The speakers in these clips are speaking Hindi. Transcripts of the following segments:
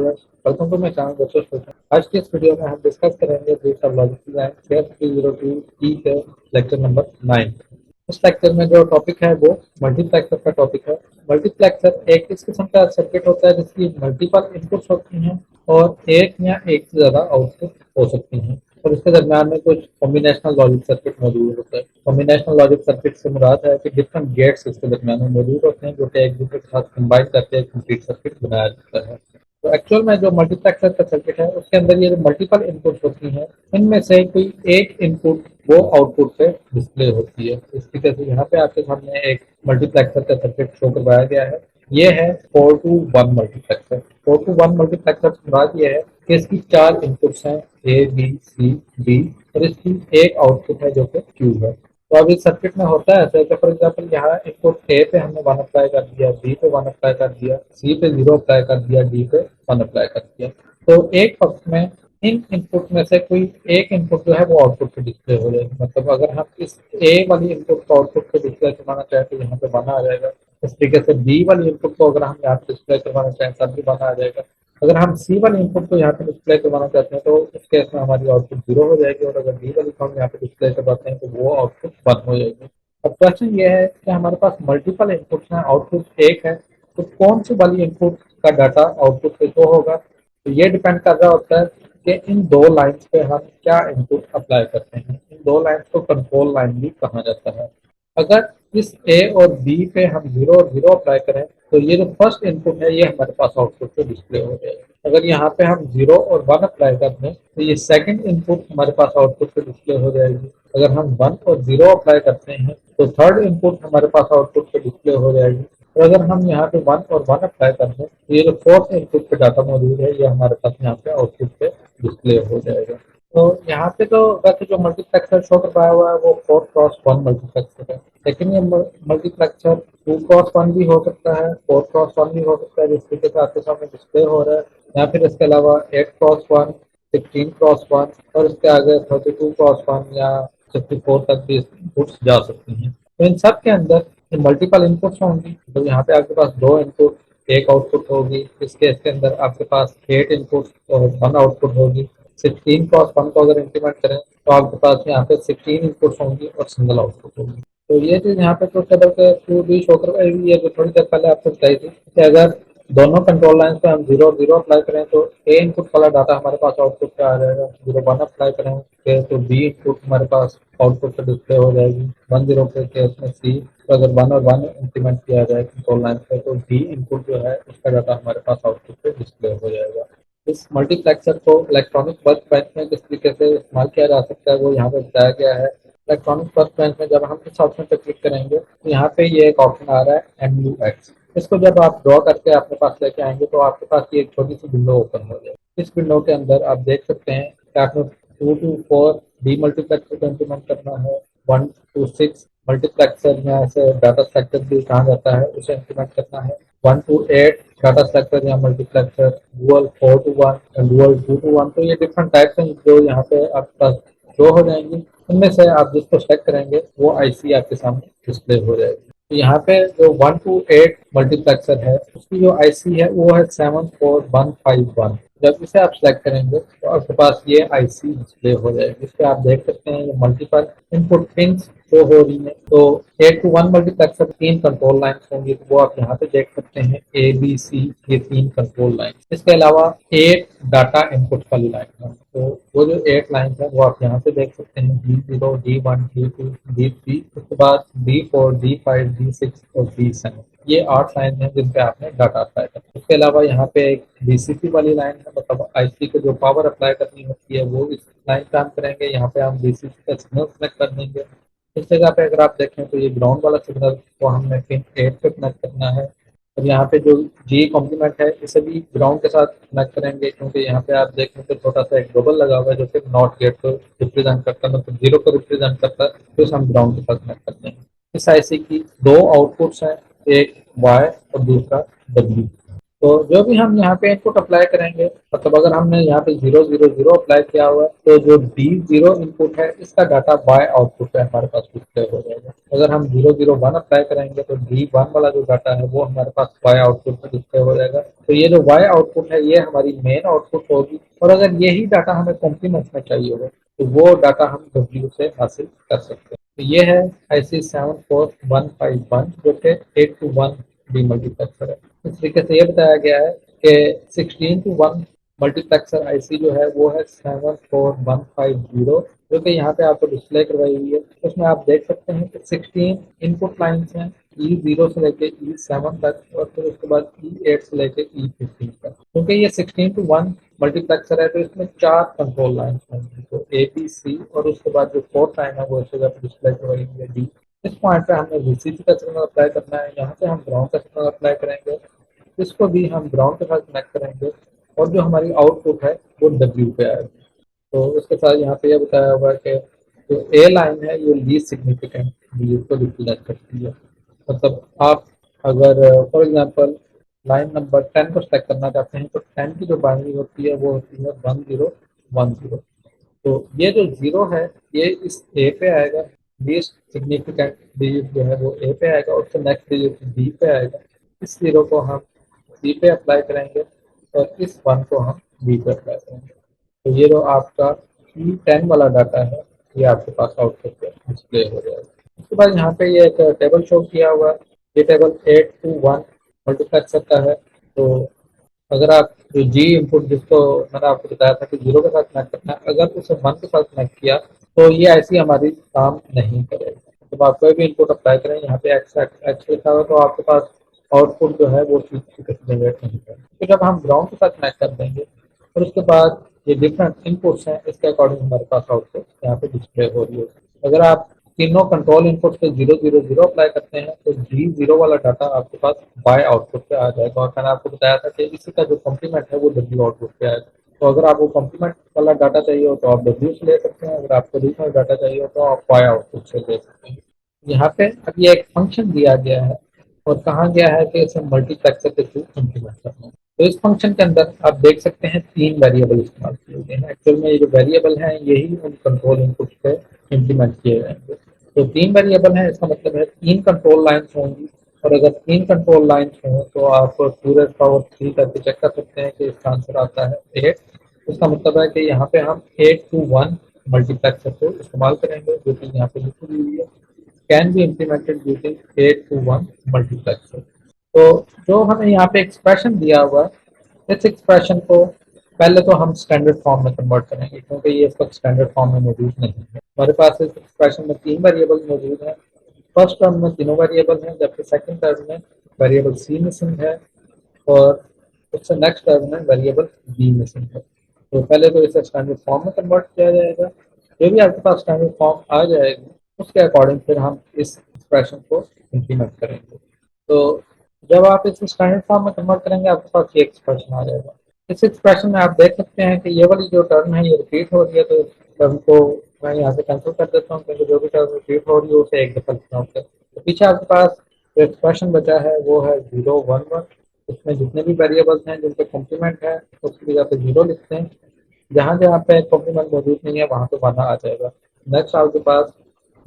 Viewers, welcome to my channel बच्चों स्टूडेंट। आज की इस वीडियो में हम डिस्कस करेंगे group of logic design care 302 E के लेक्चर नंबर 9। इस लेक्चर में जो टॉपिक है वो मल्टीप्लेक्सर का टॉपिक है। मल्टीप्लेक्सर एक इस किस्म का सर्किट होता है जिसकी मल्टीपल इनपुट्स होती हैं और एक या एक से ज्यादा आउटपुट हो सकती हैं और इसके दरम्यान में कुछ कॉम्बिनेशनल लॉजिक सर्किट मौजूद होता है। कॉम्बिनेशनल लॉजिक सर्किट से मुराद है कि डिफरेंट गेट्स इसके दरम्यान में मौजूद होते हैं जो कि एक दूसरे के साथ कंबाइन करके एक कंप्लीट सर्किट बनाया जाता है। तो एक्चुअल में जो मल्टीप्लेक्सर का सर्किट है उसके अंदर ये जो मल्टीपल इनपुट्स होती हैं इनमें से कोई एक इनपुट वो आउटपुट पे डिस्प्ले होती है। इस तरीके से यहाँ पे आपके सामने एक मल्टीप्लेक्सर का सर्किट शो करवाया गया है। ये है 4 to 1 मल्टीप्लेक्सर। 4 to 1 मल्टीप्लेक्सर की बात यह है कि इसकी 4 इनपुट्स हैं ए बी सी डी और इसकी एक आउटपुट है जो कि क्यू है। तो अब इस सर्किट में होता है ऐसा कि फॉर एग्जाम्पल यहाँ इनपुट ए पे हमने 1 अप्लाई कर दिया, बी पे 1 अप्लाई कर दिया, सी पे 0 अप्लाई कर दिया, डी पे 1 अप्लाई कर दिया। तो एक वक्त में इन इनपुट में से कोई एक इनपुट जो है वो आउटपुट पे डिस्प्ले हो जाएगी। मतलब अगर हम इस ए वाली इनपुट को आउटपुट पे डिस्प्ले करवाना चाहें तो यहाँ पे 1 आ जाएगा। इस तरीके से बी वाली इनपुट को अगर हम यहाँ पे डिस्प्ले करवाना चाहें तब भी 1 आ जाएगा। अगर हम सी वाली इनपुट को यहाँ पे डिस्प्ले करवाना चाहते हैं तो उस केस में हमारी आउटपुट 0 हो जाएगी और अगर डी वाली को हम यहाँ पे डिस्प्ले करवाते हैं तो वो आउटपुट 1 हो जाएगी। अब क्वेश्चन ये है कि हमारे पास मल्टीपल इनपुट्स हैं, आउटपुट एक है, तो कौन सी वाली इनपुट का डाटा आउटपुट पे शो होगा। तो ये डिपेंड कर रहा होता है कि इन दो लाइन्स पे हम क्या इनपुट अप्लाई करते हैं। इन दो लाइन्स को कंट्रोल लाइन भी कहा जाता है। अगर इस ए और बी पे हम 0 और 0 अप्लाई करें तो ये जो फर्स्ट इनपुट है ये हमारे पास आउटपुट पे डिस्प्ले हो जाएगा। अगर यहाँ पे हम 0 और 1 अप्लाई कर दें तो ये सेकंड इनपुट हमारे पास आउटपुट पे डिस्प्ले हो जाएगी। अगर हम 1 और 0 अप्लाई करते हैं तो थर्ड इनपुट हमारे पास आउटपुट पे डिस्प्ले हो जाएगी। और अगर हम यहाँ पे 1 और 1 अप्लाई कर दें तो ये जो फोर्थ इनपुट पे डाटा मौजूद है ये हमारे पास यहाँ पे आउटपुट पे डिस्प्ले हो जाएगा। तो यहाँ पे तो वैसे जो मल्टीप्लेक्सर शो करवाया हुआ है वो 4x1 मल्टीप्लेक्सर है, लेकिन ये मल्टीप्लेक्सर 2x1 भी हो सकता है, 4x1 भी हो सकता है जिस तरीके से आपके सामने डिस्प्ले हो रहा है, या फिर इसके अलावा 8x1, 16x1 और इसके आगे 32x1 या 64 तक भी इनपुट्स जा सकती हैं। तो इन सब के अंदर मल्टीपल इनपुट्स होंगी। तो यहाँ पे आपके पास 2 इनपुट एक आउटपुट होगी। इस केस के अंदर आपके पास 8 इनपुट और 1 आउटपुट होगी। 16x1 को अगर इंप्लीमेंट करें तो आपके पास यहाँ पे 16 इनपुट्स होंगी और सिंगल आउटपुट होगी। तो ये चीज यहाँ पे कुछ टेबल के थ्रू भी शो करवाई है जो थोड़ी देर पहले आपको बताई थी कि अगर दोनों कंट्रोल लाइन पे हम 0 0 अप्लाई करें तो ए इनपुट वाला डाटा हमारे पास आउटपुट पे आ जाएगा। 0 1 अप्लाई करें तो बी इनपुट हमारे पास आउटपुट पे डिस्प्ले हो जाएगी। 1 0 के केस में सी, तो अगर 1 और 1 इंप्लीमेंट किया जाए कंट्रोल लाइन पे तो डी इनपुट जो है उसका डाटा हमारे पास आउटपुट पे डिस्प्ले हो जाएगा। इस मल्टीप्लेक्सर को इलेक्ट्रॉनिक वर्क बेंच में किस तरीके से इस्तेमाल किया जा सकता है वो यहाँ पे बताया गया है। इलेक्ट्रॉनिक वर्क बेंच में जब हम इस ऑप्शन पर क्लिक करेंगे तो यहाँ पे ये एक ऑप्शन आ रहा है MUX। इसको जब आप ड्रॉ करके अपने पास लेके आएंगे तो आपके पास ये एक छोटी सी विंडो ओपन हो जाएगी। इस विंडो के अंदर आप देख सकते हैं कि आपने 2 to 4 डी मल्टीप्लेक्सर को इम्प्लीमेंट करना है, 1 to 6 मल्टीप्लेक्सर में ऐसे डाटा स्ट्रक्चर भी कहा जाता है उसे इम्प्लीमेंट करना है, 1 to 8 डाटा स्ट्रक्चर या मल्टीप्लेक्सर, डुअल 4 to 1 और डुअल 2 to 1। तो ये डिफरेंट टाइप्स हैं जो यहाँ पे आपके पास शो हो जाएंगी। इनमें से आप जिसको सेलेक्ट करेंगे वो आईसी आपके सामने डिस्प्ले हो जाएगी। तो यहाँ पे जो 1 to 8 मल्टीप्लेक्सर है उसकी जो आईसी है वो है 74151। जब इसे आप सेलेक्ट करेंगे तो आपके पास ये आईसी डिस्प्ले हो जाएगी। इस पे आप देख सकते हैं ये मल्टीपल इनपुट पिंस शो हो रही है। तो 8 to 1 मल्टीप्लेक्सर 3 कंट्रोल लाइन्स होंगी तो वो आप यहाँ पे देख सकते हैं ए बी सी, ये 3 कंट्रोल लाइन। इसके अलावा 8 डाटा इनपुट वाली लाइन है। तो वो जो 8 लाइन है वो आप यहाँ पे देख सकते हैं D0, D1, D2, D3, उसके बाद D4, D5, D6 और D7। ये 8 लाइन है जिन पे आपने डाटा अप्लाई करना। उसके अलावा यहाँ पे एक BCP वाली लाइन है, मतलब आईसी को जो पावर अप्लाई करनी होती है वो इस लाइन पे हम करेंगे। यहाँ पे हम BCP का सिग्नल कनेक्ट कर देंगे। इस जगह पे अगर आप देखें तो ये ग्राउंड वाला सिग्नल को हमने पिन 8 पे कनेक्ट करना है और यहाँ पे जो जी कॉम्प्लीमेंट है इसे भी ग्राउंड के साथ कनेक्ट करेंगे, क्योंकि यहाँ पे आप देखें तो छोटा सा एक बबल लगा हुआ है जो कि नॉट गेट को रिप्रेजेंट करता है, मतलब 0 को रिप्रेजेंट करता है, तो इसे हम ग्राउंड के साथ कनेक्ट करते हैं। इस आईसी की 2 आउटपुट्स हैं, एक Y और दूसरा W। तो जो भी हम यहाँ पे इनपुट अप्लाई करेंगे, मतलब अगर हमने यहाँ पे 0 0 0 अप्लाई किया हुआ है तो जो D0 इनपुट है इसका डाटा Y आउटपुट पे हमारे पास डिस्प्ले हो जाएगा। अगर हम 0 0 1 अप्लाई करेंगे तो D1 वाला जो डाटा है वो हमारे पास Y आउटपुट पे डिस्प्ले हो जाएगा। तो ये जो y आउटपुट है ये हमारी मेन आउटपुट होगी, और अगर यही डाटा हमें कॉम्प्लीमेंट में चाहिए होगा तो वो डाटा हम W से हासिल कर सकते हैं। तो ये है IC 74151 जो कि 8 to 1 डीमल्टीप्लेक्सर है। इस तरीके से ये बताया गया है कि 16 to 1 मल्टीप्लेक्सर आईसी जो है वो है 74150, जो कि यहाँ पे आपको डिस्प्ले करवाई हुई है। उसमें आप देख सकते हैं कि 16 इनपुट लाइन्स हैं, E0 से लेके E7 तक, और फिर उसके बाद E8 से लेके E15 तक। क्योंकि ये 16 to 1 मल्टीप्लेक्सर है तो इसमें 4 कंट्रोल लाइन्स होंगी, तो ABC, और उसके बाद जो फोर्थ लाइन है वो इस जगह पर डिस्प्ले करवाई हुई है D। इस पॉइंट पे हमें VCC का सिग्नल अप्लाई करना है, यहाँ से हम ग्राउंड का सिग्नल अप्लाई करेंगे, इसको भी हम ग्राउंड के साथ कनेक्ट करेंगे, और जो हमारी आउटपुट है वो W पे आएगी। तो उसके साथ यहाँ पे ये बताया हुआ है कि जो ए लाइन है ये लीस्ट सिग्निफिकेंट वैल्यू को रिप्रेजेंट करती है। मतलब आप अगर फॉर एग्जांपल लाइन नंबर 10 को सेलेक्ट करना चाहते हैं तो 10 की जो बाइनरी होती है वो होती है 1010। तो ये जो जीरो है ये इस ए पे आएगा, लीस्ट सिग्निफिकेंट डिजिट जो है वो ए पे आएगा, और उससे नेक्स्ट डिजिट बी पे आएगा। इस जीरो को हम सी पे अप्लाई करेंगे और इस वन को हम बी पे अप्लाई करेंगे। तो ये जो आपका E10 वाला डाटा है ये आपके पास आउटपुट पे डिस्प्ले हो जाएगा। उसके बाद यहाँ पे ये एक टेबल शो किया हुआ है। ये टेबल 8 to 1 मल्टीप्लेक्सर का है। तो अगर आप जो जी इनपुट जिसको मैंने आपको बताया था कि जीरो के साथ कनेक्ट करना है, अगर उसे 1 के साथ कनेक्ट किया तो ये ऐसी हमारी काम नहीं करेगा। जब आप कोई भी इनपुट अप्लाई करें, यहाँ पे एक्स एक्स लिखा हुआ तो आपके पास आउटपुट जो है वो ठीक से जनरेट नहीं करेगा। तो जब हम ग्राउंड के साथ कनेक्ट कर देंगे और उसके बाद ये डिफरेंट इनपुट्स हैं, इसके अकॉर्डिंग हमारे पास आउटपुट यहाँ पे डिस्प्ले हो रही है। अगर आप तीनों कंट्रोल इनपुट पे 000 अप्लाई करते हैं तो G0 वाला डाटा आपके पास Y आउटपुट पे आ जाएगा, और मैंने आपको बताया था कि इसी का जो कॉम्प्लीमेंट है वो W आउटपुट पे आएगा। तो अगर आपको कॉम्प्लीमेंट वाला डाटा चाहिए हो तो आप W से ले सकते हैं, अगर आपको रीजनल डाटा चाहिए हो तो आप Y आउटपुट से ले सकते हैं। यहाँ पे अब ये एक फंक्शन दिया गया है और कहा गया है कि इसे मल्टीप्लेक्सर के थ्रू इम्प्लीमेंट करना है। तो इस फंक्शन के अंदर आप देख सकते हैं 3 वेरिएबल इस्तेमाल किए गए हैं। एक्चुअल में ये जो वेरिएबल हैं यही उन कंट्रोल इनपुट पे इम्प्लीमेंट किए जाएंगे। तो 3 वेरिएबल हैं, इसका मतलब है 3 कंट्रोल लाइन्स होंगी, और अगर 3 कंट्रोल लाइन्स हों तो आप पूरे पावर 3 करके चेक कर सकते हैं कि इसका आंसर आता है 8। इसका मतलब है कि यहाँ पे हम 8 to 1 मल्टीप्लेक्सर को इस्तेमाल करेंगे, जो कि यहाँ पे लिखी हुई है, can be implemented using 8 to 1 multiplexer. तो जो हमें यहाँ पे एक्सप्रेशन दिया हुआ है, इस एक्सप्रेशन को पहले तो हम स्टैंडर्ड फॉर्म में कन्वर्ट करेंगे, क्योंकि ये इस वक्त स्टैंडर्ड फॉर्म में मौजूद नहीं है। हमारे पास इस एक्सप्रेशन में 3 वेरिएबल मौजूद हैं। फर्स्ट टर्म में तीनों वेरिएबल हैं, जबकि सेकंड टर्म में वेरिएबल सी मिसिंग है, और उससे नेक्स्ट टर्म में वेरिएबल बी मिसिंग है। तो पहले तो इसे स्टैंडर्ड फॉर्म में कन्वर्ट किया जाएगा। जो भी आपके पास स्टैंडर्ड फॉर्म आ जाएगी उसके अकॉर्डिंग फिर हम इस एक्सप्रेशन को इम्प्लीमेंट करेंगे। तो जब आप इस स्टैंडर्ड फॉर्म में कन्वर्ट करेंगे आपके पास ये एक्सप्रेशन आ जाएगा। इस एक्सप्रेशन में आप देख सकते हैं कि ये वाली जो टर्म है ये रिपीट हो रही है, तो इस टर्म को मैं यहाँ से कैंसिल कर देता हूँ, क्योंकि जो भी टर्म रिपीट हो रही है उसे एक दफा लिखना होता है। तो पीछे आपके पास जो एक्सप्रेशन बचा है वो है 011। इसमें जितने भी वेरिएबल्स हैं जिनके कॉम्प्लीमेंट है उसकी जगह पे 0 लिखते हैं, जहाँ जहाँ पे कॉम्प्लीमेंट मौजूद नहीं है वहाँ पे 1 आ जाएगा। नेक्स्ट आपके पास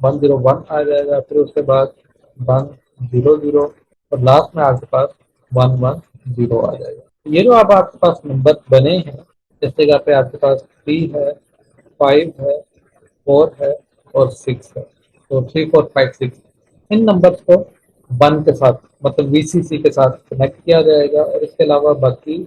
101 आ जाएगा, फिर उसके बाद 100, और लास्ट में आपके पास 110 आ जाएगा। ये जो अब आपके पास नंबर बने हैं, इस जगह पे आपके पास 3 है, 5 है, 4 है और 6 है। तो 3 4 5 6 इन नंबर्स को 1 के साथ मतलब वीसीसी के साथ कनेक्ट किया जाएगा, और इसके अलावा बाकी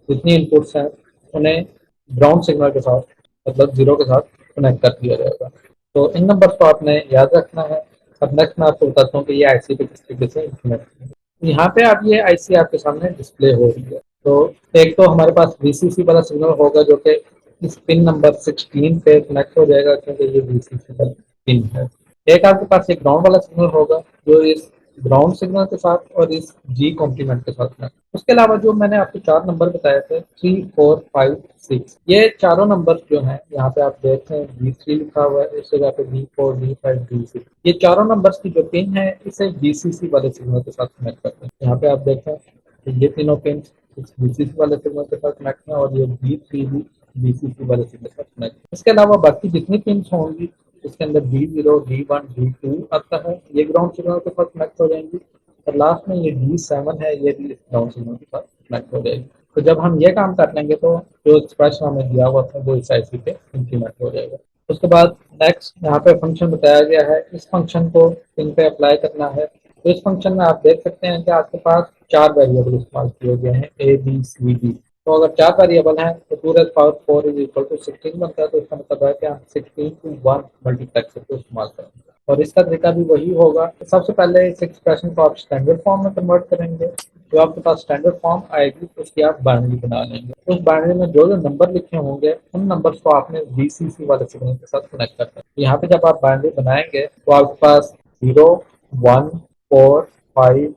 जितनी इनपुट्स हैं उन्हें ग्राउंड सिग्नल के साथ मतलब 0 के साथ कनेक्ट कर दिया जाएगा। तो इन नंबर्स को आपने याद रखना है। अब नेक्स्ट मैं आपको बताता हूँ कि ये आईसी पे किस तरीके से इम्प्लीमेंट। यहाँ पे आप ये आईसी आपके सामने डिस्प्ले हो रही है। तो एक तो हमारे पास वीसीसी वाला सिग्नल होगा जो कि इस पिन नंबर 16 पे कनेक्ट हो जाएगा, क्योंकि ये वीसीसी वाला पिन है। एक आपके पास एक ग्राउंड वाला सिग्नल होगा जो इस ग्राउंड सिग्नल के साथ और इस जी कॉम्प्लीमेंट के साथ कनेक्ट। उसके अलावा जो मैंने आपको 4 नंबर बताए थे 3 4 5 6, ये चारों नंबर जो हैं यहाँ पे आप देख रहे हैं D3 लिखा हुआ है, इस जगह पे D4 D5 D6, ये चारों नंबर्स की जो पिन है इसे VCC वाले सिग्नल के साथ कनेक्ट करते हैं। यहाँ पे आप देखें तो ये तीनों पिन इस VCC वाले सिग्नल के साथ कनेक्ट है, और ये D3 भी VCC वाले सिग्नल के साथ कनेक्ट है। इसके अलावा बाकी जितनी पिन होंगी इसके अंदर D0 D1 D2 आता है, ये ग्राउंड सिग्नल के साथ कनेक्ट हो जाएंगी, और लास्ट में ये D7 है, ये भी ग्राउंड सिग्नल के साथ कनेक्ट हो जाएगी। तो जब हम ये काम कर लेंगे तो जो एक्सप्रेशन हमें दिया हुआ था वो इस आईसी पे इम्प्लीमेंट हो जाएगा। उसके बाद नेक्स्ट यहाँ पे फंक्शन बताया गया है, इस फंक्शन को इन पे अप्लाई करना है। तो इस फंक्शन में आप देख सकते हैं कि आपके पास 4 वेरिएबल इस्तेमाल किए गए हैं, ए बी सी डी। तो अगर 4 वेरिएबल हैं तो 2 इज इक्वल टू 16 बनता है। तो इसका मतलब है कि हम 16 to 1 मल्टीप्लेक्सर को इस्तेमाल करेंगे और इसका तरीका भी वही होगा। तो सबसे पहले इस एक्सप्रेशन को आप स्टैंडर्ड फॉर्म में कन्वर्ट करेंगे। जो आपके पास स्टैंडर्ड फॉर्म आएगी उसकी आप बाइनरी बना लेंगे। उस बाइनरी में जो जो नंबर लिखे होंगे उन नंबर्स को आपने वीसीसी वाले सिग्नल के साथ कनेक्ट करना है। यहाँ पे जब आप बाइनरी बनाएंगे तो आपके पास 0, 1, 4, 5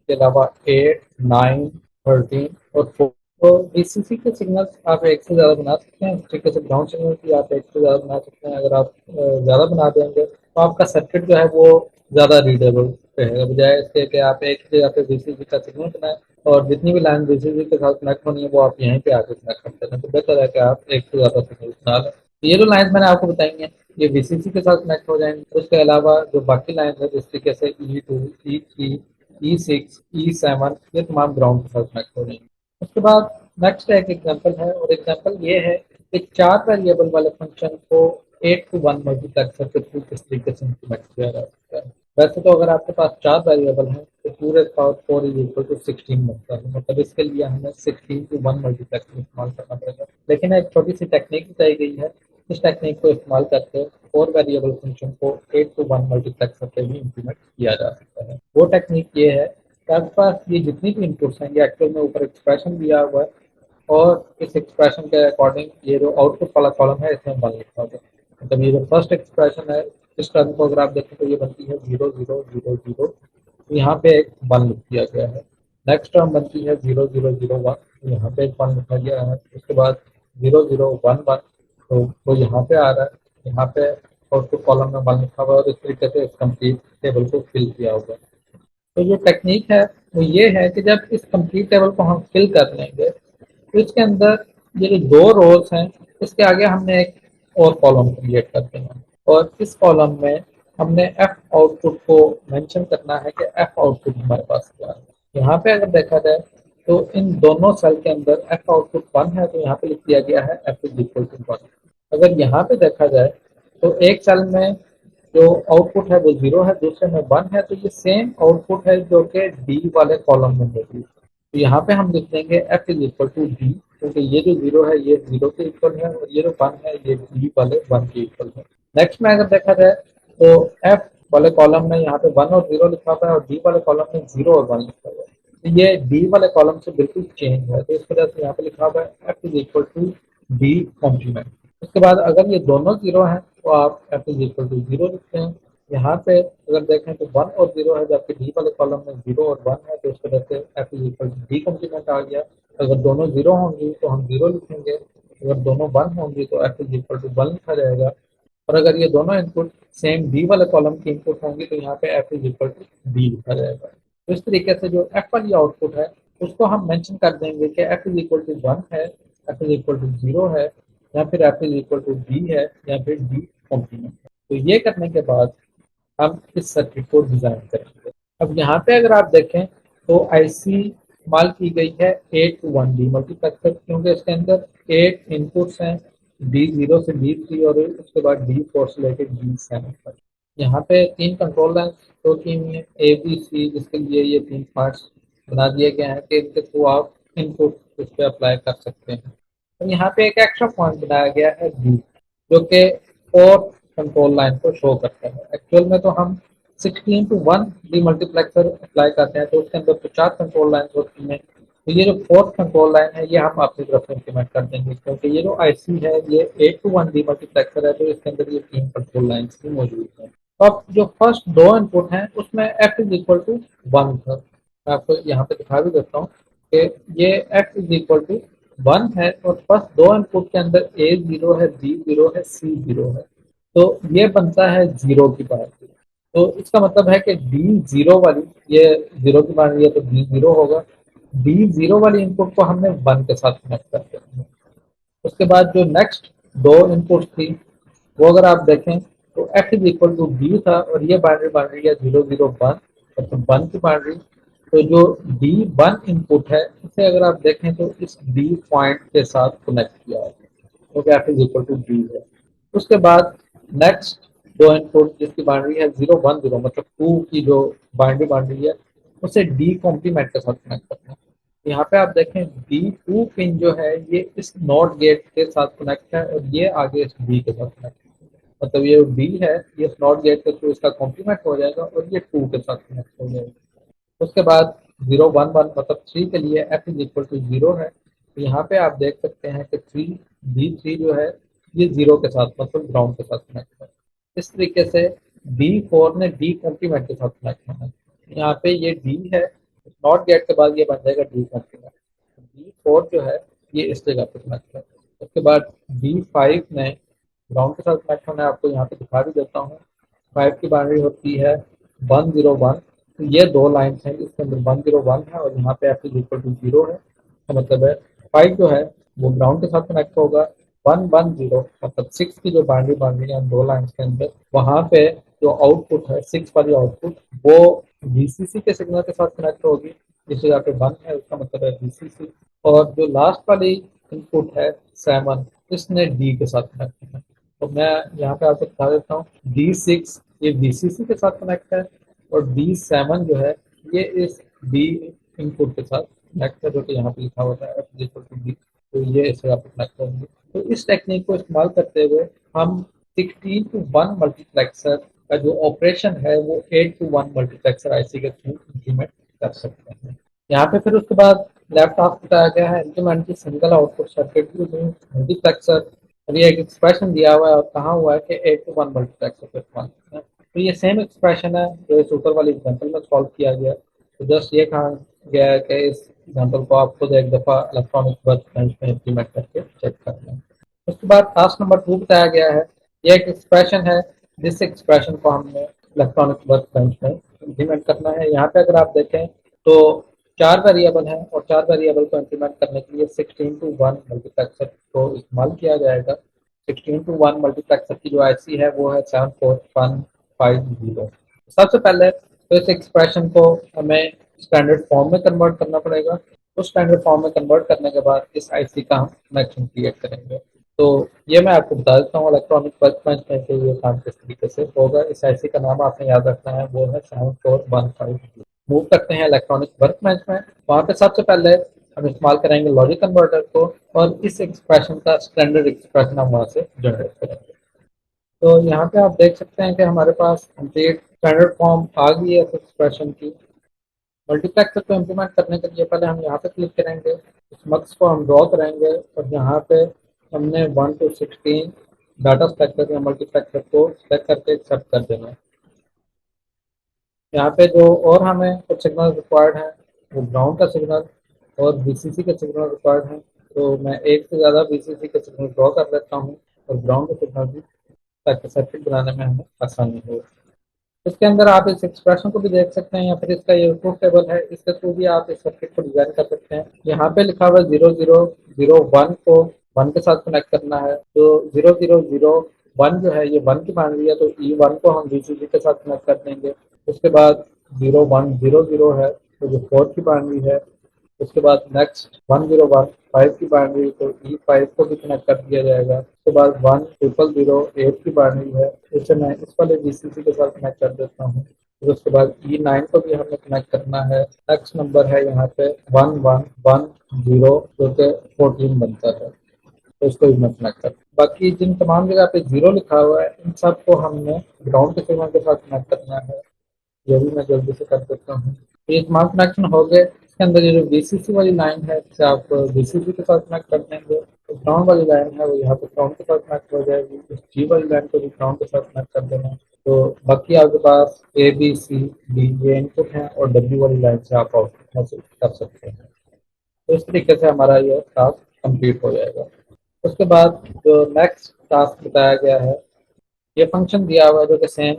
के अलावा 8, 9, 13 और 4। तो वीसीसी के सिग्नल्स आप एक से ज़्यादा बना सकते हैं। इस तरीके से ग्राउंड सिग्नल भी आप एक से ज़्यादा बना सकते हैं। अगर आप ज़्यादा बना देंगे तो आपका सर्किट जो है वो ज़्यादा रीडेबल रहेगा, बजाय इसके कि आप एक जगह पे वीसीसी का सिग्नल बनाएं और जितनी भी लाइन वीसीसी के साथ कनेक्ट होनी है वो आप यहीं पे आके कनेक्ट करते हैं। तो बेहतर है कि आप एक से ज़्यादा सिग्नल बना लें। तो ये जो लाइन मैंने आपको बताई हैं ये वीसीसी के साथ कनेक्ट हो जाएंगे। उसके अलावा जो बाकी लाइन है जिस तरीके से E2, E3, E6, E7 ये तमाम ग्राउंड के साथ कनेक्ट हो जाएंगे। उसके बाद नेक्स्ट एक एग्जांपल है और एग्जांपल ये है कि 4 वेरिएबल वाले फंक्शन को 8 to 1 मल्टीप्लेक्सर के थ्रू किस तरीके से इम्प्लीमेंट किया जा सकता है। वैसे तो अगर आपके पास 4 वेरिएबल हैं तो 2 इज इक्वल टू 16 बनता है। मतलब इसके लिए हमें 16 to 1 मल्टीप्लेक्सर इस्तेमाल करना पड़ेगा। लेकिन एक छोटी सी टेक्निक बताई गई है, इस टेक्निक को इस्तेमाल करके 4 वेरिएबल फंक्शन को 8 to 1 मल्टीप्लेक्सर पे भी इम्प्लीमेंट किया जा सकता है। वो टेक्निक ये है कि आपके पास ये जितनी भी इनपुट्स हैं ये एक्चुअल में ऊपर एक्सप्रेशन दिया हुआ है और इस एक्सप्रेशन के अकॉर्डिंग ये जो आउटपुट वाला कॉलम है इसमें 1 लिखा होगा। मतलब ये जो फर्स्ट एक्सप्रेशन है इस टर्म को अगर आप देखें तो ये बनती है 0 0 0 0। तो यहाँ पे एक 1 लिख दिया गया है। नेक्स्ट टर्म बनती है 0 0 0 1। तो यहाँ पे एक 1 लिखा गया है। उसके बाद 0 0 1 1 तो वो यहाँ पे आ रहा है। यहाँ पे आउटपुट कॉलम में 1 लिखा हुआ है और इस तरीके से इस कंप्लीट टेबल को फिल किया हुआ है। तो जो टेक्निक है वो ये है कि जब इस कंप्लीट टेबल को हम फिल कर लेंगे तो इसके अंदर ये जो 2 रोज हैं इसके आगे हमने एक और कॉलम क्रिएट कर देना है और इस कॉलम में हमने एफ आउटपुट को मेंशन करना है कि एफ आउटपुट हमारे पास क्या है। यहाँ पे अगर देखा जाए तो इन दोनों सेल के अंदर एफ आउटपुट 1 है तो यहाँ पे लिख दिया गया है एफ इज इक्वल टू 1। अगर यहाँ पे देखा जाए तो एक सेल में जो आउटपुट है वो 0 है, दूसरे में 1 है। तो ये सेम आउटपुट है जो कि डी वाले कॉलम में मौजूद है। तो यहाँ पे हम लिख देंगे F is equal to D, क्योंकि ये जो 0 है ये 0 के इक्वल है और ये जो 1 है ये डी वाले 1 के इक्वल है। नेक्स्ट में अगर देखा जाए तो एफ वाले कॉलम में यहाँ पे 1 और 0 लिखा हुआ है और डी वाले कॉलम में 0 और 1 लिखा हुआ है। तो ये डी वाले कॉलम से बिल्कुल चेंज है, तो इस वजह से यहाँ पे लिखा हुआ है F is equal to D complement. उसके बाद अगर ये दोनों 0 हैं तो आप एफ इज इक्वल टू 0 लिखते हैं। यहाँ पे अगर देखें तो 1 और 0 है, जबकि डी वाले कॉलम में 0 और 1 है, तो इस वजह से F is equal to D complement आ गया। अगर दोनों 0 होंगी तो हम 0 लिखेंगे, अगर दोनों 1 होंगी तो एफ इज इक्वल टू 1 लिखा जाएगा। और अगर ये दोनों इनपुट सेम डी वाले कॉलम की इनपुट होंगी तो यहाँ पे F is equal to D लिखा जाएगा। तो इस तरीके से जो एफ वाली आउटपुट है उसको हम मेंशन कर देंगे कि एफ इज इक्वल टू 1 है, एफ इज इक्वल टू 0 है, या फिर F is equal to D है, या फिर डी कॉम्प्लीमेंट है। तो ये करने के बाद हम इस सर्किट को डिजाइन करेंगे। अब यहाँ पे अगर आप देखें तो आईसी इस्तेमाल की गई है 8 to 1 डी मल्टीप्लेक्सर, क्योंकि इसके अंदर 8 इनपुट्स हैं, D0 से D3 और उसके बाद D4 से लेकर D7 तक। यहाँ पे 3 कंट्रोल लाइन शो की हुई है ए बी सी, जिसके लिए ये 3 पार्ट्स बना दिए गए हैं कि इनके थ्रू आप इनपुट इस पे अप्लाई कर सकते हैं। तो यहाँ पे एक एक्स्ट्रा पॉइंट बनाया गया है डी, जो कि 4 कंट्रोल लाइन को शो करता है। एक्चुअल में तो हम 16 to 1 डी मल्टीप्लेक्सर अप्लाई करते हैं तो उसके अंदर तो 4 कंट्रोल लाइन होती हैं। तो ये जो 4th कंट्रोल लाइन है ये हम अपनी तरफ से इम्प्लीमेंट कर देंगे, क्योंकि ये जो आईसी है ये 8 to 1 डी मल्टीप्लेक्सर है तो इसके अंदर ये 3 कंट्रोल लाइन भी मौजूद है। तो अब जो फर्स्ट 2 इनपुट हैं उसमें एफ इज इक्वल टू 1 था। मैं आपको यहाँ पे दिखा भी देता हूँ कि ये एफ इज इक्वल टू 1 है और फर्स्ट 2 इनपुट के अंदर ए 0 है, बी 0 है, सी 0 है। तो ये बनता है 0 की बाइनरी। तो इसका मतलब है कि डी 0 वाली, ये 0 की बाइनरी है तो डी 0 होगा। डी 0 वाली इनपुट को हमने 1 के साथ कनेक्ट कर देना है। उसके बाद जो नेक्स्ट 2 इनपुट थी वो अगर आप देखें तो F is equal to D था और ये बाइनरी बाइनरी है 0 0 1, मतलब 1 की बाइनरी। तो जो D1 इनपुट है इसे अगर आप देखें तो इस D पॉइंट के साथ कनेक्ट किया है, तो F is equal to D है। उसके बाद नेक्स्ट दो इनपुट जिसकी बाउंड्री है 0 1 0 मतलब 2 की जो बाउंड्री है उसे D कॉम्प्लीमेंट के साथ कनेक्ट करना है। यहाँ पे आप देखें D2 पिन जो है ये इस नॉट गेट के साथ कनेक्ट है और ये आगे इस D के साथ कनेक्ट है, मतलब ये D है ये इस नॉट गेट के थ्रू इसका कॉम्प्लीमेंट हो जाएगा और ये 2 के साथ कनेक्ट हो जाएगा। उसके बाद 0 1 1 मतलब 3 के लिए F इज इक्वल टू 0 है, तो यहाँ पे आप देख सकते हैं कि D3 जो है ये 0 के साथ मतलब ग्राउंड के साथ कनेक्ट है। इस तरीके से D4 ने D कॉम्प्लीमेंट के साथ कनेक्ट होना है, यहाँ पे ये D है नॉट गेट के बाद ये बन जाएगा D कॉम्प्लीमेंट, D4 जो है ये इस जगह पे कनेक्ट है। उसके बाद D5 ने ग्राउंड के साथ कनेक्ट होना है, आपको यहाँ पे दिखा भी देता हूँ। 5 की बाउंड्री होती है 1 0 1, तो ये दो लाइन्स हैं जिसके अंदर 1 0 1 है और यहाँ पे F इज इक्वल टू 0 है, तो मतलब है 5 जो है वो ग्राउंड के साथ कनेक्ट होगा। 1 1 0 मतलब 6 की जो बाउंड्री है दो लाइन्स के अंदर, वहाँ पे जो आउटपुट है 6 वाली आउटपुट वो VCC के सिग्नल के साथ कनेक्ट होगी, जिस जगह पे 1 है उसका मतलब है VCC। और जो लास्ट वाली इनपुट है 7 इसने D के साथ कनेक्ट होना है, तो मैं यहाँ पे आपको बता देता हूँ D6 ये VCC के साथ कनेक्ट है और D7 जो है ये इस D इनपुट के साथ कनेक्ट है, जो कि यहाँ पे लिखा होता है F इक्वल टू D, तो ये इस जगह पे कनेक्ट होंगे। तो इस टेक्निक को इस्तेमाल करते हुए हम 16:1 मल्टीप्लेक्सर का जो ऑपरेशन है वो 8:1 मल्टीप्लेक्सर आईसी के थ्रू इम्प्लीमेंट कर सकते हैं। यहाँ पे फिर उसके बाद लेफ्ट हाफ बताया गया है इम्प्लीमेंट की single output circuit using multiplexer, और ये एक एक्सप्रेशन दिया हुआ है और कहा हुआ है कि 8:1 मल्टीप्लेक्सर को इस्तेमाल करना है। तो ये सेम एक्सप्रेशन है जो इस ऊपर वाली एग्जाम्पल में सॉल्व किया गया, तो जस्ट ये कहा गया है कि इस एग्जाम्पल को आप खुद एक दफ़ा इलेक्ट्रॉनिक वर्क बेंच में इम्प्लीमेंट करके चेक कर लें। उसके बाद टास्क नंबर 2 बताया गया है, ये एक एक्सप्रेशन है जिस एक्सप्रेशन को हमने इलेक्ट्रॉनिक वर्क बेंच में इम्प्लीमेंट करना है। यहाँ पे अगर आप देखें तो 4 वेरिएबल हैं और 4 वेरिएबल को इम्प्लीमेंट करने के लिए 16:1 मल्टीप्लेक्सर को इस्तेमाल किया जाएगा। 16:1 मल्टीप्लेक्सर की जो आईसी है वो है 74150। सबसे पहले तो इस एक्सप्रेशन को हमें स्टैंडर्ड फॉर्म में कन्वर्ट करना पड़ेगा, उस स्टैंडर्ड फॉर्म में कन्वर्ट करने के बाद इस आईसी का हम कनेक्शन क्रिएट करेंगे। तो ये मैं आपको बता देता हूँ इलेक्ट्रॉनिक वर्क बेंच में से ये काम किस तरीके से होगा। इस आईसी का नाम आपने याद रखना है, वो है 74150। मूव करते हैं इलेक्ट्रॉनिक वर्क बेंच में, वहाँ पे सबसे पहले हम इस्तेमाल करेंगे लॉजिक कन्वर्टर को और इस एक्सप्रेशन का स्टैंडर्ड एक्सप्रेशन हम वहाँ से जनरेट करेंगे। तो यहाँ पे आप देख सकते हैं कि हमारे पास कंप्लीट स्टैंडर्ड फॉर्म आ गई है एक्सप्रेशन की। मल्टीप्लेक्सर को इम्प्लीमेंट करने के लिए पहले हम यहाँ पे क्लिक करेंगे, इस मक्स को हम ड्रॉ करेंगे और यहाँ पे हमने 1 to 16 डाटा स्ट्रक्चर या मल्टीप्लेक्सर को सेलेक्ट करके एक्सेप्ट कर देना है। यहाँ पे जो और हमें कुछ सिग्नल रिक्वायर्ड हैं वो ग्राउंड का सिग्नल और VCC के सिग्नल रिक्वायर्ड हैं, तो मैं एक से ज़्यादा VCC के सिग्नल ड्रॉ कर लेता हूँ और ग्राउंड के सिग्नल भी, ताकि सर्किट बनाने में हमें आसानी हो। इसके अंदर आप इस एक्सप्रेशन को भी देख सकते हैं या फिर इसका ये ट्रूथ टेबल है, इसके थ्रू भी आप इस सर्किट को डिजाइन कर सकते हैं। यहाँ पे लिखा हुआ 0001 को 1 के साथ कनेक्ट करना है, तो 0001 जो है ये 1 की बाउंड्री है, तो E1 को हम VCC के साथ कनेक्ट कर देंगे। उसके बाद 0100 है तो जो 4 की बाउंड्री है। उसके बाद नेक्स्ट 1015 की बाइनरी, तो E5 को भी कनेक्ट कर दिया जाएगा। उसके बाद 100008 की बाइनरी है, इसे मैं इस वाले VCC के साथ कनेक्ट कर देता हूँ। फिर उसके बाद E9 को भी हमें कनेक्ट करना है। नेक्स्ट नंबर है यहाँ पे 1110 जो कि 14 बनता है, तो इसको भी मैं कनेक्ट कर, बाकी जिन तमाम जगह पे 0 लिखा हुआ है इन सबको हमने ग्राउंड के सिग्नल के साथ कनेक्ट करना है। ये भी मैं जल्दी से कर देता हूँ। ये स्मार्ट कनेक्शन हो गए। इसके अंदर ये जो VCC वाली लाइन है इसे आप VCC के साथ कनेक्ट कर देंगे, तो ग्राउंड वाली लाइन है वो यहाँ पे ग्राउंड के साथ कनेक्ट हो जाएगी। इस G वाली लाइन को भी ग्राउंड के साथ कनेक्ट कर देना है। तो बाकी आपके पास ABCD ये इनपुट है और W वाली लाइन से आप आउटपुट हासिल कर सकते हैं। तो इस तरीके से हमारा ये टास्क कंप्लीट हो जाएगा। उसके बाद जो नेक्स्ट टास्क बताया गया है, ये फंक्शन दिया हुआ है जो कि सेम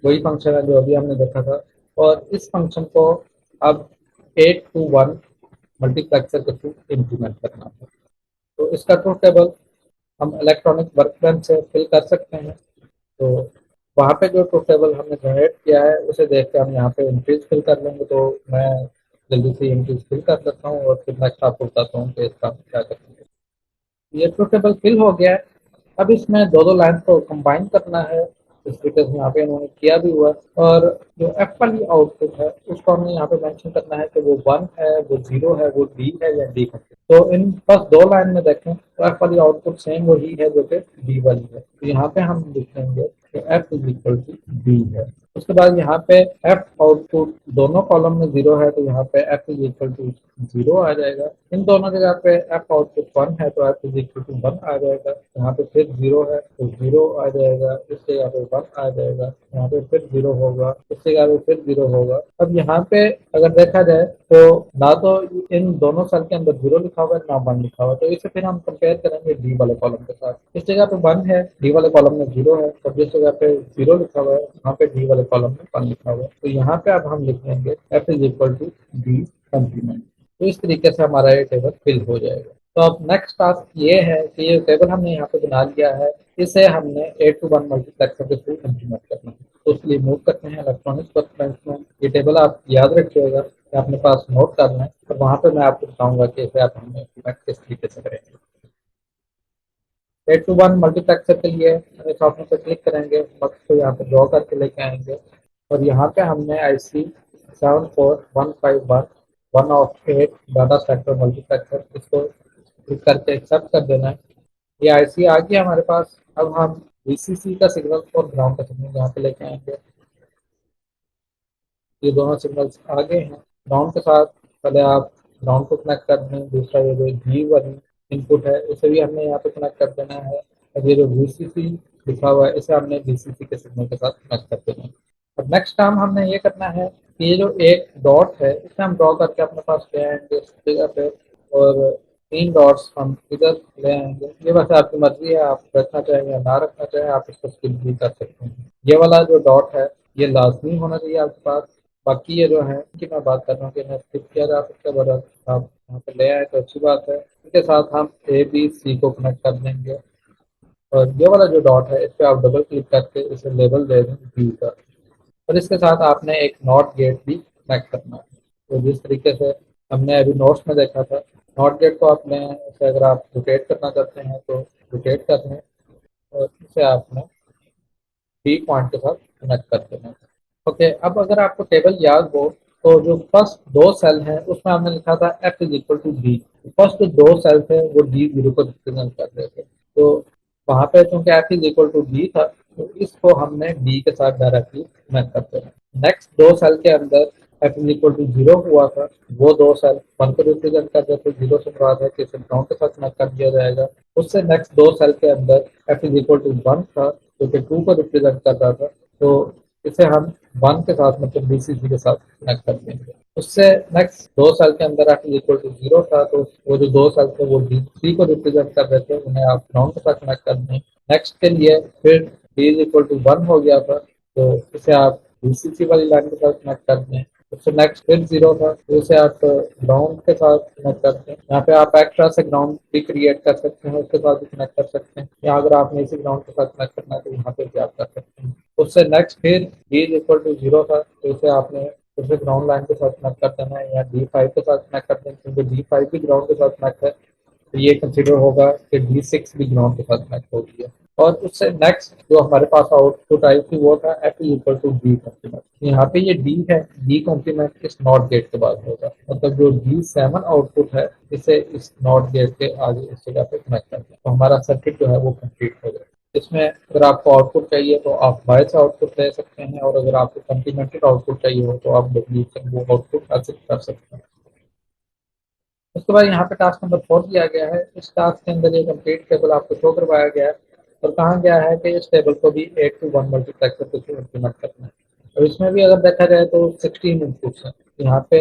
वही फंक्शन है जो अभी हमने देखा था, और इस फंक्शन को अब 8:1 मल्टीप्लेक्सर के थ्रू इम्प्लीमेंट करना है। तो इसका ट्रूथ टेबल हम इलेक्ट्रॉनिक वर्क बेंच से फिल कर सकते हैं। तो वहाँ पे जो ट्रूथ टेबल हमने जनरेट किया है उसे देख के हम यहाँ पे एंट्रीज फिल कर लेंगे। तो मैं जल्दी से ये चीज फिल कर लेता हूँ और फिर नेक्स्ट आपको बताता हूँ कि इसका क्या करना है। ये तो टेबल फिल हो गया है। अब इसमें दो दो लाइन को कंबाइन करना है। इस तरीके से यहाँ पे इन्होंने किया भी हुआ है। और जो एफ वाली आउटपुट है उसको हमें यहाँ पे मेंशन करना है कि वो 1 है, वो 0 है, वो डी है या डी है। तो इन बस दो लाइन में देखें तो एफ वाली आउटपुट सेम वही है जो कि डी वाली है। तो यहाँ पे हम लिखेंगे कि F is equal to D है। उसके बाद यहाँ पे एफ आउटपुट दोनों कॉलम में 0 है तो यहाँ पे एफ इज इक्वल टू 0 आ जाएगा। इन दोनों जगह पे एफ आउटपुट 1 है तो एफ इज इक्वल टू 1 आ जाएगा। यहाँ पे फिर 0 है तो 0 आ जाएगा। इस जगह पे 1 आ जाएगा। यहाँ पे फिर 0 होगा। इस जगह पे फिर 0 होगा। अब यहाँ पे अगर देखा जाए तो ना तो इन दोनों सेल के अंदर 0 लिखा हुआ है ना 1 लिखा हुआ है। तो इसे फिर हम कंपेयर करेंगे डी वाले कॉलम के साथ। इस जगह पे 1 है, डी वाले कॉलम में 0 है, और जिस जगह पे 0 लिखा हुआ है वहाँ पे डी वाले कॉलम में 1 लिखा हुआ है। तो यहाँ पे अब हम लिख लेंगे F is equal to D complement. तो इस तरीके से हमारा ये टेबल फिल हो जाएगा। तो अब नेक्स्ट टास्क ये है कि ये टेबल हमने यहाँ पे बना लिया है, इसे हमने 8 to 1 मल्टीप्लेक्सर के थ्रू इम्प्लीमेंट करना है। तो इसलिए मूव करते हैं इलेक्ट्रॉनिक्स वर्कबेंच में। ये टेबल आप याद रखिएगा कि अपने पास नोट करना है और वहाँ पे मैं आपको बताऊंगा कि इसे आप हमें इम्प्लीमेंट किस तरीके से करेंगे। 8 to 1 मल्टीप्लेक्सर के लिए इस ऑप्शन पर क्लिक करेंगे, बक्स को यहाँ पे ड्रॉ करके लेके आएंगे और यहाँ पे हमने IC 74151 one of 8 data sector multiplexer इसको क्लिक करके एक्सेप्ट कर देना है। ये IC आ गया हमारे पास। अब हम VCC का सिग्नल और ग्राउंड का सिग्नल यहाँ पे लेके आएंगे। ये दोनों सिग्नल्स आ गए हैं। ग्राउंड के साथ पहले आप ग्राउंड को कनेक्ट कर दें। दूसरा ये जो जी वाली इनपुट है इसे भी हमने यहाँ पे कनेक्ट कर देना है। और ये जो VCC लिखा हुआ है इसे हमने VCC के सिग्नल के साथ कनेक्ट कर देना है। अब नेक्स्ट काम हमने ये करना है कि ये जो एक डॉट है इसे हम ड्रॉ करके अपने पास ले आएंगे इस जगह पे, और 3 डॉट्स हम इधर ले आएंगे। ये वैसे आपकी मर्जी है, आप रखना चाहें या ना रखना चाहें, आप इसको स्किप भी कर सकते हैं। ये वाला जो डॉट है ये लाजमी होना चाहिए आपके पास। बाकी ये जो है कि मैं बात कर रहा हूँ कि इन्हें स्किप किया जा सकता है, बट आप यहाँ पे ले आए तो अच्छी बात है। इसके साथ हम ABC को कनेक्ट कर देंगे और ये वाला जो डॉट है इस पर आप डबल क्लिक करके इसे लेबल दे दें बी का। और इसके साथ आपने एक नॉट गेट भी कनेक्ट करना है। तो जिस तरीके से हमने अभी नोट्स में देखा था, नॉट गेट को आपने इसे अगर आप रोटेट करना चाहते हैं तो रोटेट कर लें और इसे आपने बी पॉइंट के साथ कनेक्ट कर देना है। ओके, अब अगर आपको टेबल याद हो तो जो फर्स्ट दो सेल हैं उसमें हमने लिखा था F is equal to D. First जो दो सेल थे वो डी जीरो को रिप्रेजेंट कर रहे थे। तो वहां पे चूंकि F is equal to D था तो इसको हमने डी के साथ डायरेक्टली कनेक्ट करते हैं। नेक्स्ट दो सेल के अंदर F is equal to zero हुआ था, वो दो सेल वन को रिप्रेजेंट कर रहे थे। जीरो से मुराद है कि इसे ग्राउंड के साथ कनेक्ट कर दिया जाएगा। उससे नेक्स्ट दो सेल के अंदर F is equal to one था जो कि टू को रिप्रेजेंट कर रहा था। तो इसे हम 1 के साथ मतलब BCC के साथ कनेक्ट कर देंगे। उससे नेक्स्ट दो सेल के अंदर F is equal to zero था तो वो जो दो सेल थे वो D3 को रिप्रेजेंट कर रहे थे, उन्हें आप ग्राउंड के साथ कनेक्ट कर दें। नेक्स्ट के लिए फिर D इज इक्वल टू 1 हो गया था तो इसे आप BCC वाली लाइन के साथ कनेक्ट कर दें। उससे नेक्स्ट फिर जीरो था तो इसे आप ग्राउंड के साथ कनेक्ट करते हैं। यहाँ पे आप एक्स्ट्रा से ग्राउंड भी क्रिएट कर सकते हैं, उसके साथ भी कनेक्ट कर सकते हैं, या अगर आपने इसी ग्राउंड के साथ कनेक्ट करना है तो यहाँ पे भी आप कर सकते हैं। उससे नेक्स्ट फिर D is equal to zero था तो इसे आपने फिर से ग्राउंड लाइन के साथ कनेक्ट कर देना है या D5 के साथ कनेक्ट कर देना है, क्योंकि D5 भी ग्राउंड के साथ कनेक्ट है तो ये कंसिडर होगा कि D6 भी ग्राउंड के साथ कनेक्ट हो गया। और उससे नेक्स्ट जो हमारे पास आउटपुट आई थी वो था F is equal to D complement. यहाँ पे ये डी है, डी कॉम्प्लीमेंट इस नॉट गेट के बाद होगा, मतलब जो D7 आउटपुट है इसे इस नॉट गेट के आगे इस जगह पे कनेक्ट कर दें तो हमारा सर्किट जो है वो कंप्लीट हो जाएगा। इसमें अगर आपको आउटपुट चाहिए तो आप बाय से आउटपुट ले सकते हैं, और अगर आपको कॉम्प्लीमेंटेड आउटपुट चाहिए हो तो आप डब्ल्यू से वो आउटपुट हासिल कर सकते हैं। उसके बाद यहाँ पे टास्क नंबर 4 दिया गया है। इस टास्क के अंदर ये कंप्लीट टेबल आपको शो करवाया गया है और कहा गया है कि इस टेबल को भी 8 to 1 मल्टीप्लेक्सर के थ्रू इम्प्लीमेंट करना है। और इसमें भी अगर देखा जाए तो 16 इनपुट्स हैं। यहाँ पे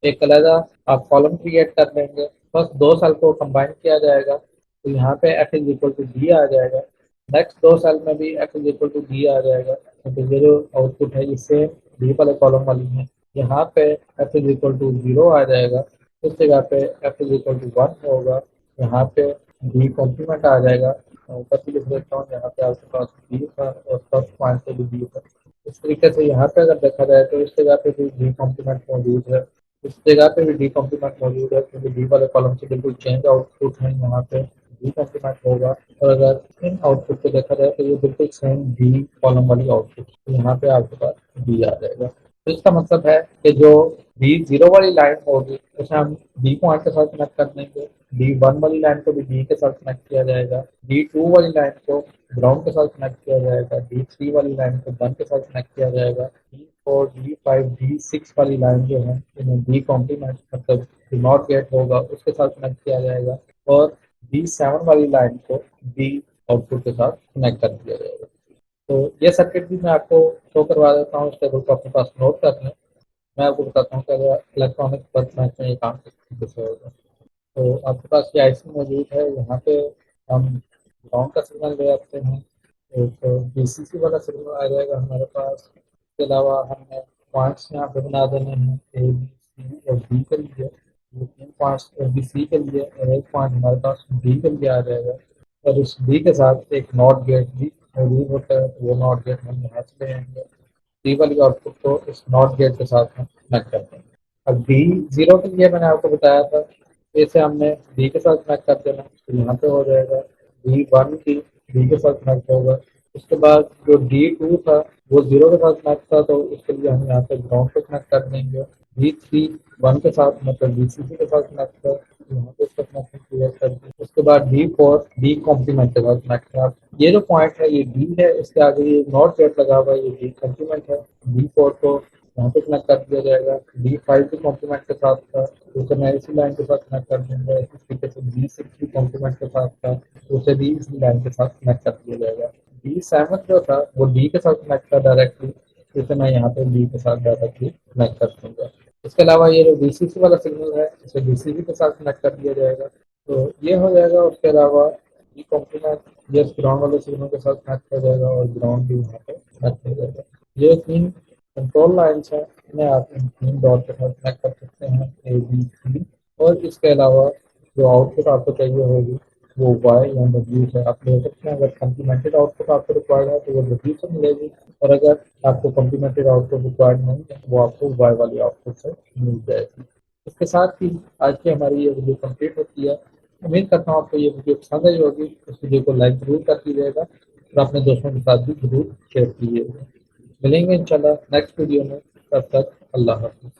एक अलग आप कॉलम क्रिएट कर लेंगे, बस दो सेल को कंबाइन किया जाएगा तो यहाँ पे F is equal to D आ जाएगा। नेक्स्ट दो सेल में भी F is equal to D आ जाएगा, तो ये जो आउटपुट है ये सेम डी वाले कॉलम वाली है। यहाँ पे F is equal to zero आ जाएगा, इस जगह पे एफ इज इक्वल टू 1 होगा। यहाँ पे डी कॉम्प्लीमेंट आ जाएगा। ऊपर भी लिख देता हूँ, यहाँ पे आपके पास बी था और फर्स्ट पॉइंट पे भी बी था। इस तरीके से यहाँ पे अगर देखा जाए तो इस जगह पे भी डी कॉम्प्लीमेंट मौजूद है। इस जगह पे भी डी कॉम्प्लीमेंट मौजूद है, क्योंकि डी वाले कॉलम से बिल्कुल चेंज आउटपुट है, यहाँ पे डी कॉम्प्लीमेंट होगा। और अगर इन आउटपुट को देखा जाए तो ये बिल्कुल सेम डी कॉलम वाली आउटपुट, तो यहाँ पे आपके पास डी आ जाएगा। तो इसका मतलब है कि जो डी जीरो वाली लाइन होगी उसे हम डी पॉइंट के साथ कनेक्ट कर देंगे, डी वन वाली लाइन को भी डी के साथ कनेक्ट किया जाएगा, डी टू वाली लाइन को ग्राउंड के साथ कनेक्ट किया जाएगा, डी थ्री वाली लाइन को वन के साथ कनेक्ट किया जाएगा, D four D five D six वाली लाइन जो है इन्हें डी कॉम्प्लीमेंट मतलब नॉट गेट होगा उसके साथ कनेक्ट किया जाएगा, और डी सेवन वाली लाइन को डी आउटपुट के साथ कनेक्ट कर दिया जाएगा। तो ये सर्किट भी मैं आपको शो करवा देता हूँ, इस टेबल को अपने पास नोट कर लें। मैं आपको बताता हूँ कि अगर इलेक्ट्रॉनिक बस मैच में ये काम कैसे होगा। तो आपके पास ये आईसी मौजूद है, यहाँ पे हम ग्राउंड का सिग्नल ले आते हैं, एक बीसीसी वाला सिग्नल आ जाएगा हमारे पास। इसके अलावा हमने पॉइंट्स यहाँ पे बना देने हैं ए बी सी और डी के लिए, ये तीन पॉइंट्स ए बी सी के लिए और एक पॉइंट हमारे पास डी के लिए आ जाएगा। और इस डी के साथ एक नॉट गेट भी मौजूद होता है, तो वो नॉट गेट हम यहाँ से ले आएंगे, डी वाली आउटपुट को इस नॉट गेट के साथ हम कनेक्ट करते हैं। अब डी जीरो के लिए मैंने आपको बताया था, इसे हमने डी के साथ कनेक्ट कर देना, तो यहाँ पे हो जाएगा डी वन की डी के साथ कनेक्ट होगा। उसके बाद जो डी टू था वो जीरो के साथ कनेक्ट था, तो उसके लिए हम यहाँ पे ग्राउंड पे कनेक्ट कर देंगे। डी थ्री वन के साथ मतलब डीसीसी के साथ कनेक्ट था, तो यहाँ पे इसका कनेक्शन क्लियर कर दिया। उसके बाद डी फोर डी कॉम्प्लीमेंट के साथ कनेक्ट है। ये जो पॉइंट है ये डी है, इसके आगे ये नॉट गेट लगा हुआ है, ये डी कॉम्प्लीमेंट है। डी फोर को यहाँ पे कनेक्ट कर दिया जाएगा। डी फाइव भी कॉम्प्लीमेंट के साथ था, तो उसे मैं इसी लाइन के साथ कनेक्ट कर दूंगा। इसी तरीके से डी सिक्स भी कॉम्प्लीमेंट के साथ था, तो उसे भी इसी लाइन के साथ कनेक्ट कर दिया जाएगा। डी सेवन जो था वो डी के साथ कनेक्ट था डायरेक्टली, तो इसे मैं यहाँ पे डी के साथ डायरेक्टली कनेक्ट कर दूंगा। इसके अलावा ये जो डीसीसी वाला सिग्नल है इसे डीसीसी के साथ कनेक्ट कर दिया जाएगा, तो ये हो जाएगा। उसके अलावा डी कॉम्प्लीमेंट ये ग्राउंड वाले सिग्नल के साथ कनेक्ट हो जाएगा और ग्राउंड भी यहाँ पे कनेक्ट हो जाएगा। ये तीन कंट्रोल लाइन्स हैं, इन्हें आप इन तीन डॉट के साथ कनेक्ट कर सकते हैं, ए बी सी। और इसके अलावा जो आउटपुट आपको चाहिए होगी वो वाई या डब्ल्यू से आप ले सकते हैं। अगर कम्प्लीमेंटेड आउटपुट आपको रिक्वायर्ड है तो वो डब्ल्यू से मिलेगी, और अगर आपको कम्प्लीमेंटेड आउटपुट रिक्वायर्ड नहीं है वो आपको वाई वाली आउटपुट से मिल जाएगी। इसके साथ ही आज की हमारी ये वीडियो कंप्लीट होती है। उम्मीद करता हूँ आपको ये वीडियो पसंद आई होगी। इस वीडियो को लाइक जरूर कर दीजिएगा और अपने दोस्तों के साथ भी जरूर शेयर कीजिएगा। मिलेंगे इंशाल्लाह नेक्स्ट वीडियो में, तब तक अल्लाह हाफिज़।